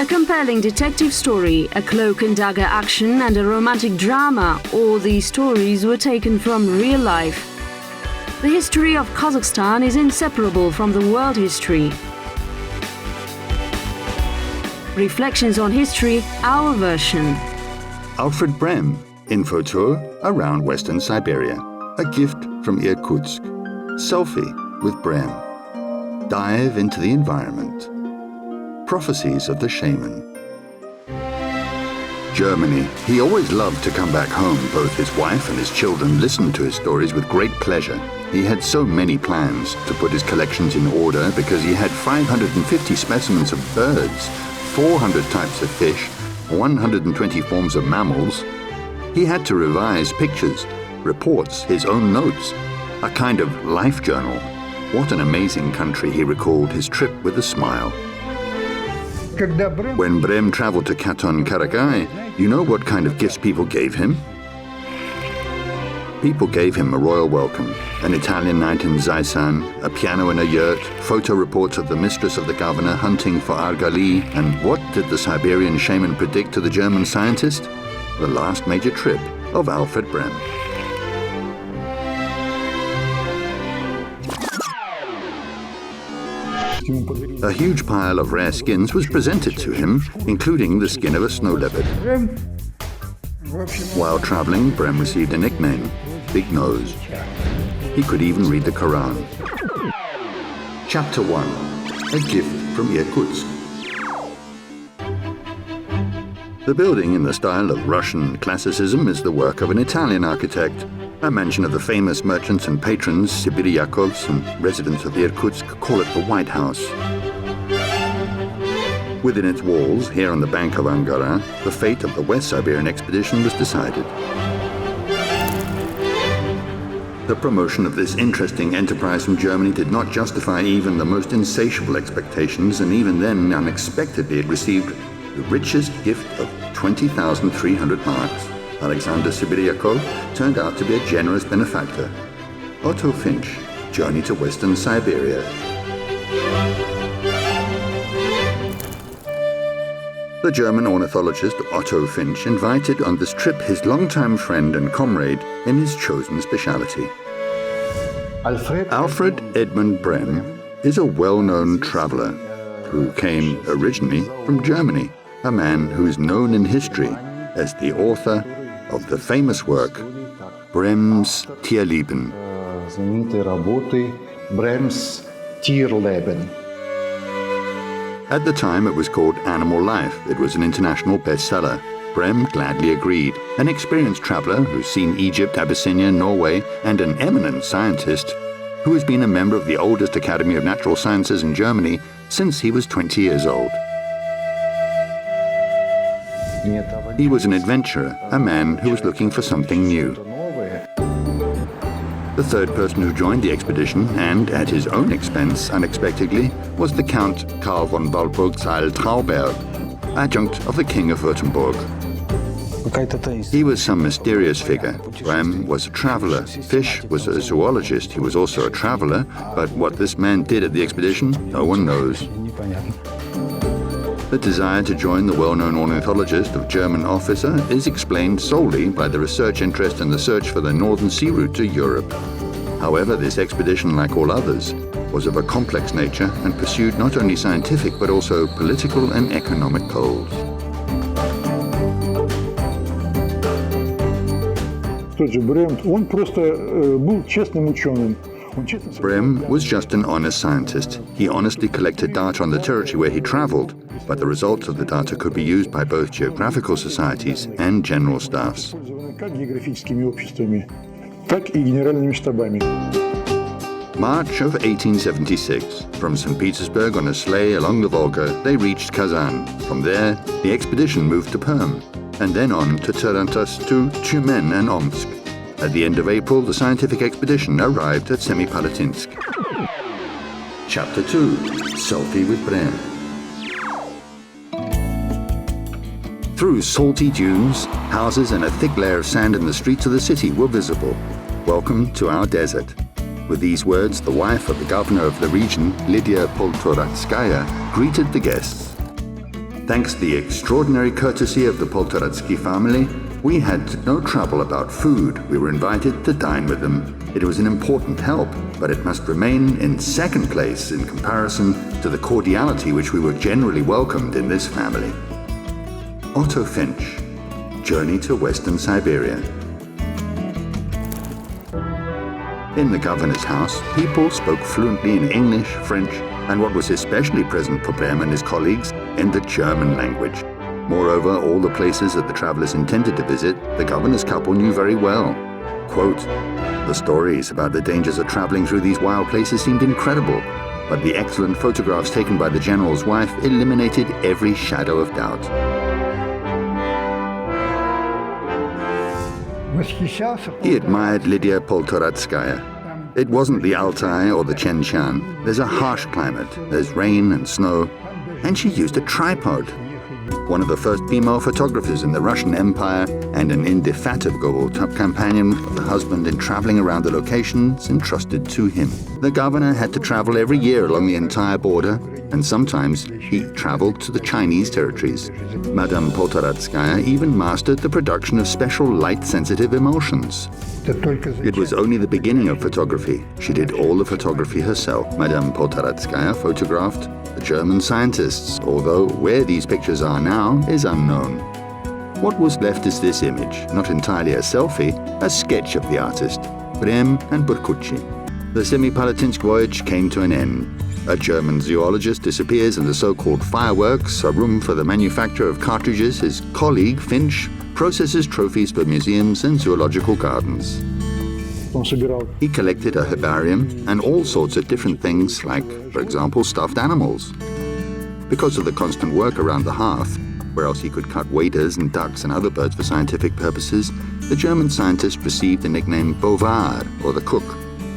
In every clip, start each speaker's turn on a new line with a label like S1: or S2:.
S1: A compelling detective story, a cloak and dagger action, and a romantic drama, all these stories were taken from real life. The history of Kazakhstan is inseparable from the world history. Reflections on history, our version.
S2: Alfred Brehm, info tour around Western Siberia. A gift from Irkutsk. Selfie with Brehm. Dive into the environment. Prophecies of the shaman. Germany. He always loved to come back home. Both his wife and his children listened to his stories with great pleasure. He had so many plans to put his collections in order because he had 550 specimens of birds, 400 types of fish, 120 forms of mammals. He had to revise pictures, reports, his own notes, a kind of life journal. What an amazing country, he recalled his trip with a smile. When Brehm traveled to Katon-Karagai, you know what kind of gifts people gave him? People gave him a royal welcome, an Italian night in Zaisan, a piano in a yurt, photo reports of the mistress of the governor hunting for argali, and what did the Siberian shaman predict to the German scientist? The last major trip of Alfred Brehm. A huge pile of rare skins was presented to him, including the skin of a snow leopard. While traveling, Brehm received a nickname, Big Nose. He could even read the Quran. Chapter 1. A gift from Irkutsk. The building in the style of Russian classicism is the work of an Italian architect. A mansion of the famous merchants and patrons, Siberiakovs, and residents of Irkutsk call it the White House. Within its walls, here on the bank of Angara, the fate of the West Siberian expedition was decided. The promotion of this interesting enterprise from Germany did not justify even the most insatiable expectations, and even then, unexpectedly, it received the richest gift of 20,300 marks. Alexander Siberiakov turned out to be a generous benefactor. Otto Finch, Journey to Western Siberia. The German ornithologist Otto Finch invited on this trip his longtime friend and comrade in his chosen speciality. Alfred Edmund Brehm is a well-known traveler who came originally from Germany, a man who is known in history as the author of the famous work Brehms Tierleben.
S3: Brehms Tierleben.
S2: At the time it was called Animal Life. It was an international bestseller. Brehm gladly agreed. An experienced traveler who's seen Egypt, Abyssinia, Norway, and an eminent scientist who has been a member of the oldest Academy of Natural Sciences in Germany since he was 20 years old. He was an adventurer, a man who was looking for something new. The third person who joined the expedition, and at his own expense unexpectedly, was the Count Karl von Walburg-Zeil-Trauberg, adjunct of the King of Württemberg. He was some mysterious figure. Brehm was a traveler. Fish was a zoologist. He was also a traveler, but what this man did at the expedition, no one knows. The desire to join the well-known ornithologist of German officer is explained solely by the research interest in the search for the northern sea route to Europe. However, this expedition, like all others, was of a complex nature and pursued not only scientific but also political and economic goals. Brehm was just an honest scientist. He honestly collected data on the territory where he traveled, but the results of the data could be used by both geographical societies and general staffs. March of 1876. From St. Petersburg on a sleigh along the Volga, they reached Kazan. From there, the expedition moved to Perm, and then on to Tarantas, to Tyumen and Omsk. At the end of April, the scientific expedition arrived at Semipalatinsk. Chapter 2. Selfie with Brehm. Through salty dunes, houses and a thick layer of sand in the streets of the city were visible. Welcome to our desert. With these words, the wife of the governor of the region, Lydia Poltoratskaya, greeted the guests. Thanks to the extraordinary courtesy of the Poltoratsky family, we had no trouble about food. We were invited to dine with them. It was an important help, but it must remain in second place in comparison to the cordiality which we were generally welcomed in this family. Otto Finch, Journey to Western Siberia. In the governor's house, people spoke fluently in English, French, and what was especially present for Brehm and his colleagues, in the German language. Moreover, all the places that the travelers intended to visit, the governor's couple knew very well. Quote, "The stories about the dangers of traveling through these wild places seemed incredible, but the excellent photographs taken by the general's wife eliminated every shadow of doubt." He admired Lydia Poltoratskaya. It wasn't the Altai or the Chenchan. There's a harsh climate, there's rain and snow, and she used a tripod. One of the first female photographers in the Russian Empire and an indefatigable companion of the husband in traveling around the locations entrusted to him. The governor had to travel every year along the entire border, and sometimes he traveled to the Chinese territories. Madame Poltoratskaya even mastered the production of special light-sensitive emulsions. It was only the beginning of photography. She did all the photography herself. Madame Poltoratskaya photographed the German scientists, although where these pictures are now is unknown. What was left is this image, not entirely a selfie, a sketch of the artist, Brehm and Burkucci. The Semipalatinsk voyage came to an end. A German zoologist disappears in the so-called fireworks, a room for the manufacture of cartridges. His colleague, Finch, processes trophies for museums and zoological gardens. He collected a herbarium and all sorts of different things like, for example, stuffed animals. Because of the constant work around the hearth, where else he could cut waders and ducks and other birds for scientific purposes, the German scientist received the nickname Bovard, or the cook.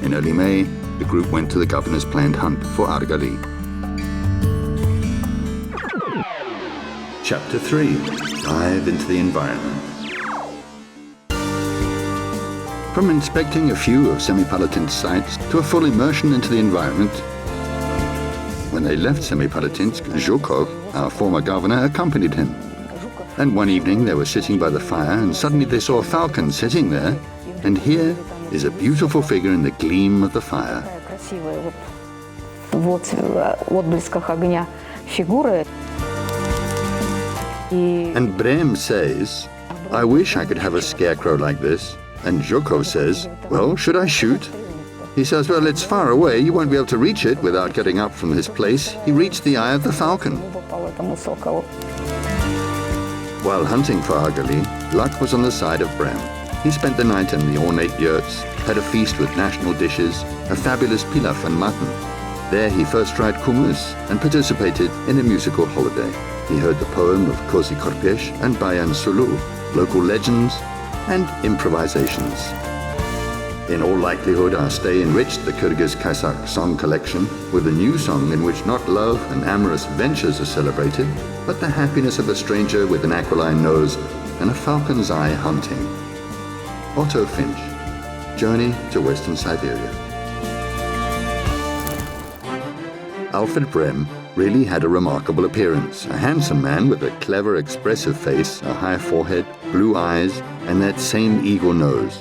S2: In early May, the group went to the governor's planned hunt for argali. Chapter 3. Dive into the environment. From inspecting a few of Semipalatinsk sites to a full immersion into the environment. When they left Semipalatinsk, Zhukov, our former governor, accompanied him. And one evening they were sitting by the fire and suddenly they saw a falcon sitting there, and here is a beautiful figure in the gleam of the fire. And Brehm says, "I wish I could have a scarecrow like this." And Zhukov says, "Well, should I shoot?" He says, "Well, it's far away. You won't be able to reach it." Without getting up from his place, he reached the eye of the falcon. While hunting for argali, luck was on the side of Brehm. He spent the night in the ornate yurts, had a feast with national dishes, a fabulous pilaf and mutton. There he first tried kumys and participated in a musical holiday. He heard the poem of Kosi Korpesh and Bayan Sulu, local legends and improvisations. In all likelihood, our stay enriched the Kyrgyz-Kazakh song collection with a new song in which not love and amorous ventures are celebrated, but the happiness of a stranger with an aquiline nose and a falcon's eye hunting. Otto Finch, Journey to Western Siberia. Alfred Brehm really had a remarkable appearance, a handsome man with a clever, expressive face, a high forehead, blue eyes, and that same eagle nose.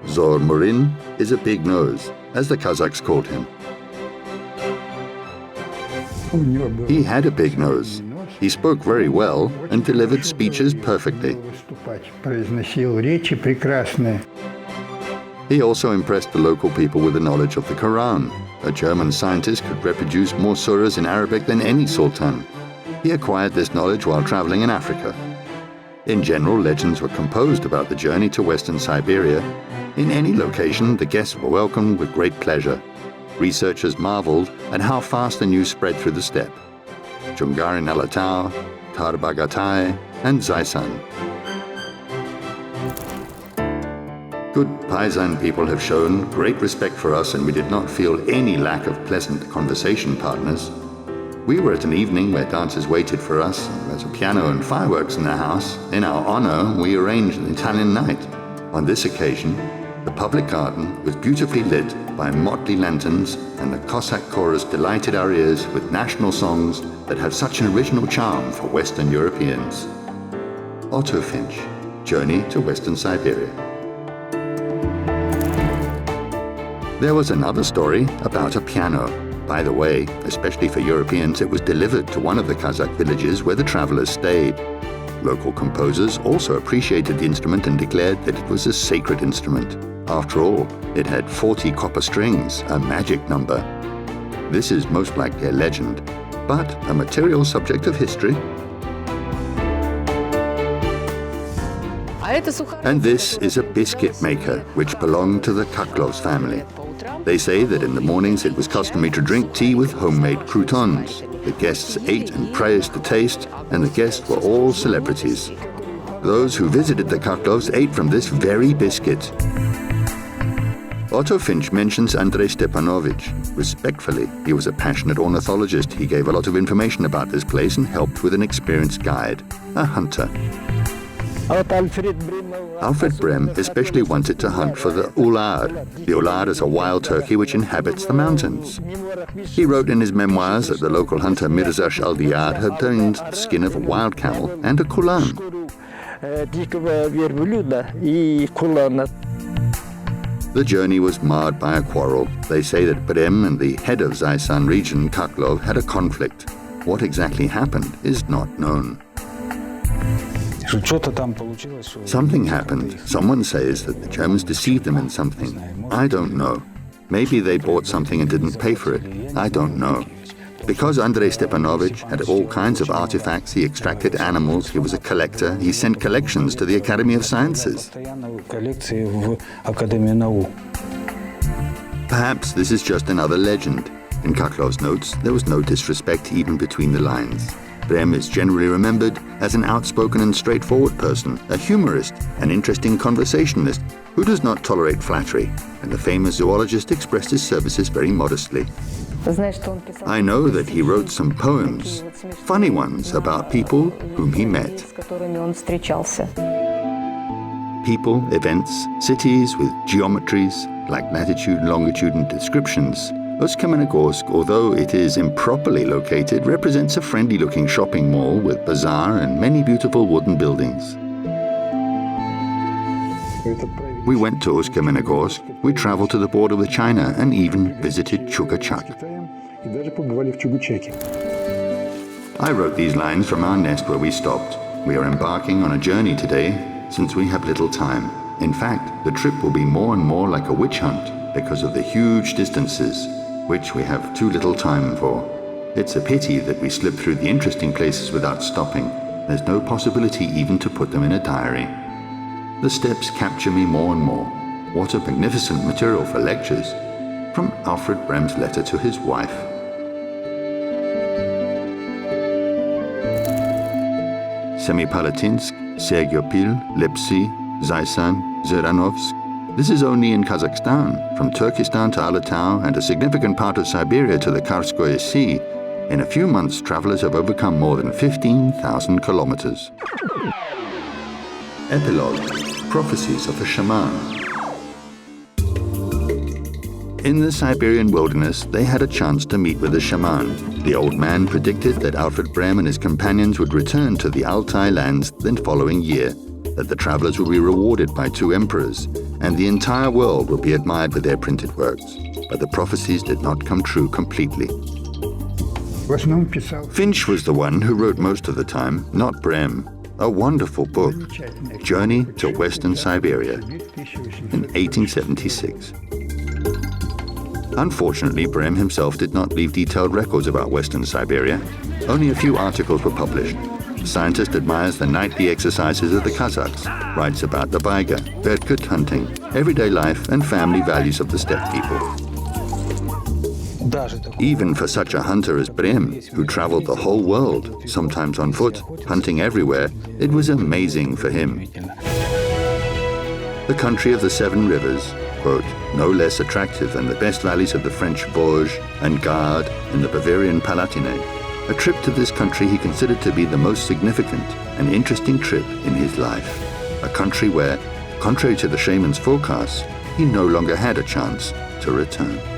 S2: Zor Murin is a big nose, as the Kazakhs called him. He had a big nose. He spoke very well and delivered speeches perfectly. He also impressed the local people with the knowledge of the Quran. A German scientist could reproduce more surahs in Arabic than any sultan. He acquired this knowledge while traveling in Africa. In general, legends were composed about the journey to Western Siberia. In any location, the guests were welcomed with great pleasure. Researchers marveled at how fast the news spread through the steppe. Jungarin Alatau, Tarbagatai, and Zaisan. Good Paisan people have shown great respect for us, and we did not feel any lack of pleasant conversation partners. We were at an evening where dancers waited for us. There was a piano and fireworks in the house. In our honor, we arranged an Italian night. On this occasion, The public garden was beautifully lit by motley lanterns, and the Cossack chorus delighted our ears with national songs that have such an original charm for Western Europeans. Otto Finch, Journey to Western Siberia. There was another story about a piano. By the way, especially for Europeans, it was delivered to one of the Kazakh villages where the travelers stayed. Local composers also appreciated the instrument and declared that it was a sacred instrument. After all, it had 40 copper strings, a magic number. This is most likely a legend, but a material subject of history. And this is a biscuit maker, which belonged to the Kaklov's family. They say that in the mornings it was customary to drink tea with homemade croutons. The guests ate and praised the taste, and the guests were all celebrities. Those who visited the Kaklovs ate from this very biscuit. Otto Finch mentions Andrei Stepanovich. Respectfully, he was a passionate ornithologist. He gave a lot of information about this place and helped with an experienced guide, a hunter. Alfred Brehm especially wanted to hunt for the ular. The ular is a wild turkey which inhabits the mountains. He wrote in his memoirs that the local hunter Mirza Shaldiyar had turned the skin of a wild camel and a kulan. The journey was marred by a quarrel. They say that Brehm and the head of Zaisan region, Kaklov, had a conflict. What exactly happened is not known. Something happened. Someone says that the Germans deceived them in something. I don't know. Maybe they bought something and didn't pay for it. I don't know. Because Andrei Stepanovich had all kinds of artifacts, he extracted animals, he was a collector, he sent collections to the Academy of Sciences. Perhaps this is just another legend. In Kaklov's notes, there was no disrespect even between the lines. Brehm is generally remembered as an outspoken and straightforward person, a humorist, an interesting conversationalist who does not tolerate flattery, and the famous zoologist expressed his services very modestly. I know that he wrote some poems, funny ones about people whom he met. People, events, cities with geometries like latitude, longitude, and descriptions. Ust-Kamenogorsk, although it is improperly located, represents a friendly-looking shopping mall with bazaar and many beautiful wooden buildings. We went to Ust-Kamenogorsk, we traveled to the border with China and even visited Chugachak. I wrote these lines from our nest where we stopped. We are embarking on a journey today since we have little time. In fact, the trip will be more and more like a witch hunt because of the huge distances, which we have too little time for. It's a pity that we slip through the interesting places without stopping. There's no possibility even to put them in a diary. The steps capture me more and more. What a magnificent material for lectures. From Alfred Brehm's letter to his wife. Semipalatinsk, Sergyopil, Lepsi, Zaisan, Zeranovsk. This is only in Kazakhstan, from Turkestan to Altai and a significant part of Siberia to the Karskoye Sea. In a few months, travelers have overcome more than 15,000 kilometers. Epilogue: Prophecies of a Shaman. In the Siberian wilderness, they had a chance to meet with a shaman. The old man predicted that Alfred Brehm and his companions would return to the Altai lands the following year, that the travelers would be rewarded by 2 emperors, and the entire world would be admired for their printed works. But the prophecies did not come true completely. Finch was the one who wrote most of the time, not Brehm. A wonderful book, Journey to Western Siberia, in 1876. Unfortunately, Brehm himself did not leave detailed records about Western Siberia. Only a few articles were published. The scientist admires the nightly exercises of the Kazakhs, writes about the baiga, berkut hunting, everyday life and family values of the steppe people. Even for such a hunter as Brehm, who traveled the whole world, sometimes on foot, hunting everywhere, it was amazing for him. The country of the 7 rivers, quote, no less attractive than the best valleys of the French Vosges and Gard and the Bavarian Palatine. A trip to this country he considered to be the most significant and interesting trip in his life. A country where, contrary to the shaman's forecasts, he no longer had a chance to return.